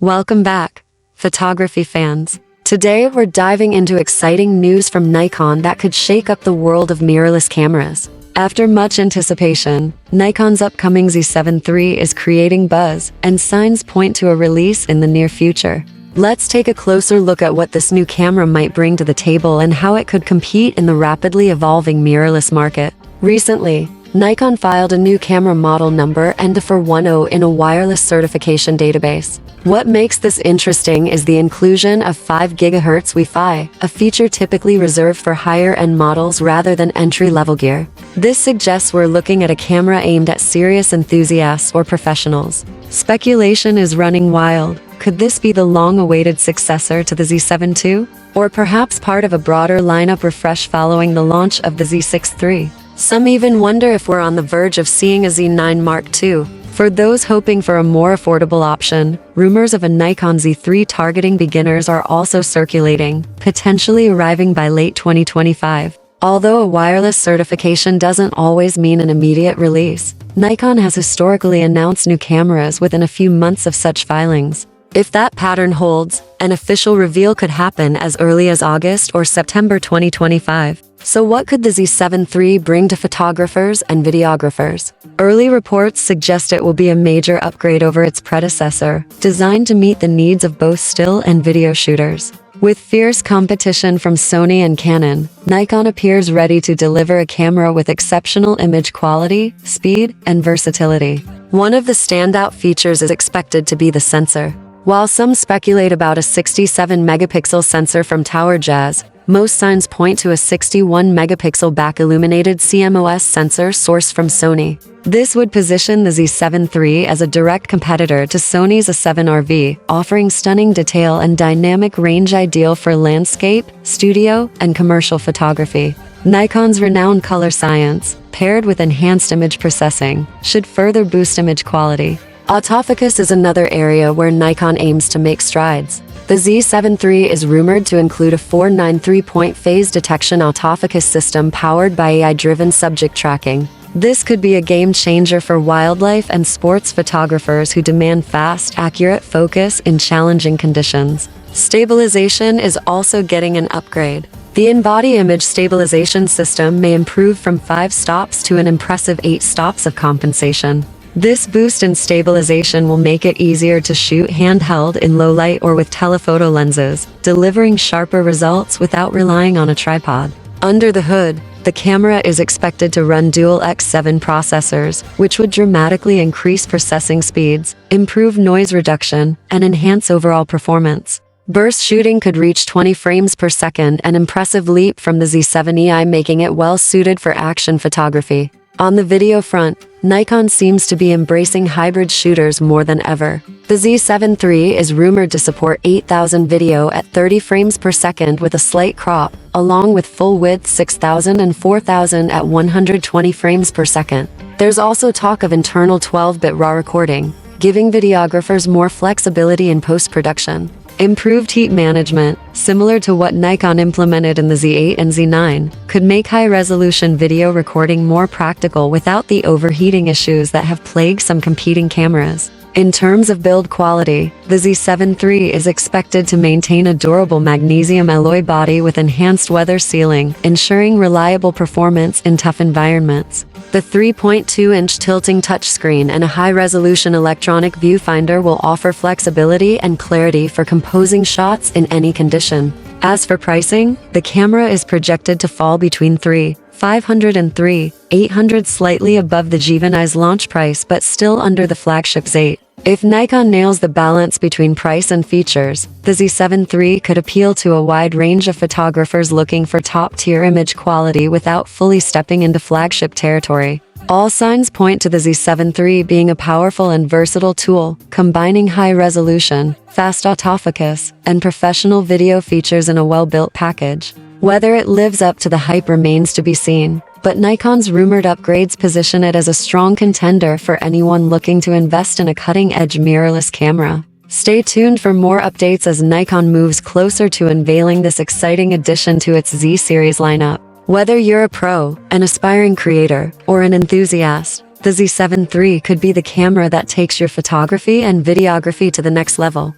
Welcome back, photography fans. Today we're diving into exciting news from Nikon that could shake up the world of mirrorless cameras. After much anticipation, Nikon's upcoming Z7 III is creating buzz, and signs point to a release in the near future. Let's take a closer look at what this new camera might bring to the table and how it could compete in the rapidly evolving mirrorless market. Recently, Nikon filed a new camera model number enthusiast in a wireless certification database. What makes this interesting is the inclusion of 5 GHz Wi-Fi, a feature typically reserved for higher-end models rather than entry-level gear. This suggests we're looking at a camera aimed at serious enthusiasts or professionals. Speculation is running wild. Could this be the long-awaited successor to the Z7 II? Or perhaps part of a broader lineup refresh following the launch of the Z6 III? Some even wonder if we're on the verge of seeing a Z9 Mark II. For those hoping for a more affordable option, rumors of a Nikon Z3 targeting beginners are also circulating, potentially arriving by late 2025. Although a wireless certification doesn't always mean an immediate release, Nikon has historically announced new cameras within a few months of such filings. If that pattern holds, an official reveal could happen as early as August or September 2025. So what could the Z7 III bring to photographers and videographers? Early reports suggest it will be a major upgrade over its predecessor, designed to meet the needs of both still and video shooters. With fierce competition from Sony and Canon, Nikon appears ready to deliver a camera with exceptional image quality, speed, and versatility. One of the standout features is expected to be the sensor. While some speculate about a 67-megapixel sensor from Tower Jazz, most signs point to a 61-megapixel back-illuminated CMOS sensor sourced from Sony. This would position the Z7 III as a direct competitor to Sony's A7 RV, offering stunning detail and dynamic range ideal for landscape, studio, and commercial photography. Nikon's renowned color science, paired with enhanced image processing, should further boost image quality. Autofocus is another area where Nikon aims to make strides. The Z7 III is rumored to include a 493-point phase detection autofocus system powered by AI-driven subject tracking. This could be a game-changer for wildlife and sports photographers who demand fast, accurate focus in challenging conditions. Stabilization is also getting an upgrade. The in-body image stabilization system may improve from 5 stops to an impressive 8 stops of compensation. This boost in stabilization will make it easier to shoot handheld in low light or with telephoto lenses, delivering sharper results without relying on a tripod. Under the hood, the camera is expected to run dual X7 processors, which would dramatically increase processing speeds, improve noise reduction, and enhance overall performance. Burst shooting could reach 20 frames per second, an impressive leap from the Z7 EI, making it well suited for action photography. On the video front, Nikon seems to be embracing hybrid shooters more than ever. The Z7 III is rumored to support 8000 video at 30 frames per second with a slight crop, along with full-width 6000 and 4000 at 120 frames per second. There's also talk of internal 12-bit RAW recording, giving videographers more flexibility in post-production. Improved heat management, similar to what Nikon implemented in the Z8 and Z9, could make high-resolution video recording more practical without the overheating issues that have plagued some competing cameras. In terms of build quality, the Z7 III is expected to maintain a durable magnesium alloy body with enhanced weather sealing, ensuring reliable performance in tough environments. The 3.2-inch tilting touchscreen and a high-resolution electronic viewfinder will offer flexibility and clarity for composing shots in any condition. As for pricing, the camera is projected to fall between $3,500 and $3,800, slightly above the Z9's launch price but still under the flagship Z8. If Nikon nails the balance between price and features, the Z7 III could appeal to a wide range of photographers looking for top-tier image quality without fully stepping into flagship territory. All signs point to the Z7 III being a powerful and versatile tool, combining high-resolution, fast autofocus, and professional video features in a well-built package. Whether it lives up to the hype remains to be seen, but Nikon's rumored upgrades position it as a strong contender for anyone looking to invest in a cutting-edge mirrorless camera. Stay tuned for more updates as Nikon moves closer to unveiling this exciting addition to its Z series lineup. Whether you're a pro, an aspiring creator, or an enthusiast, the Z7 III could be the camera that takes your photography and videography to the next level.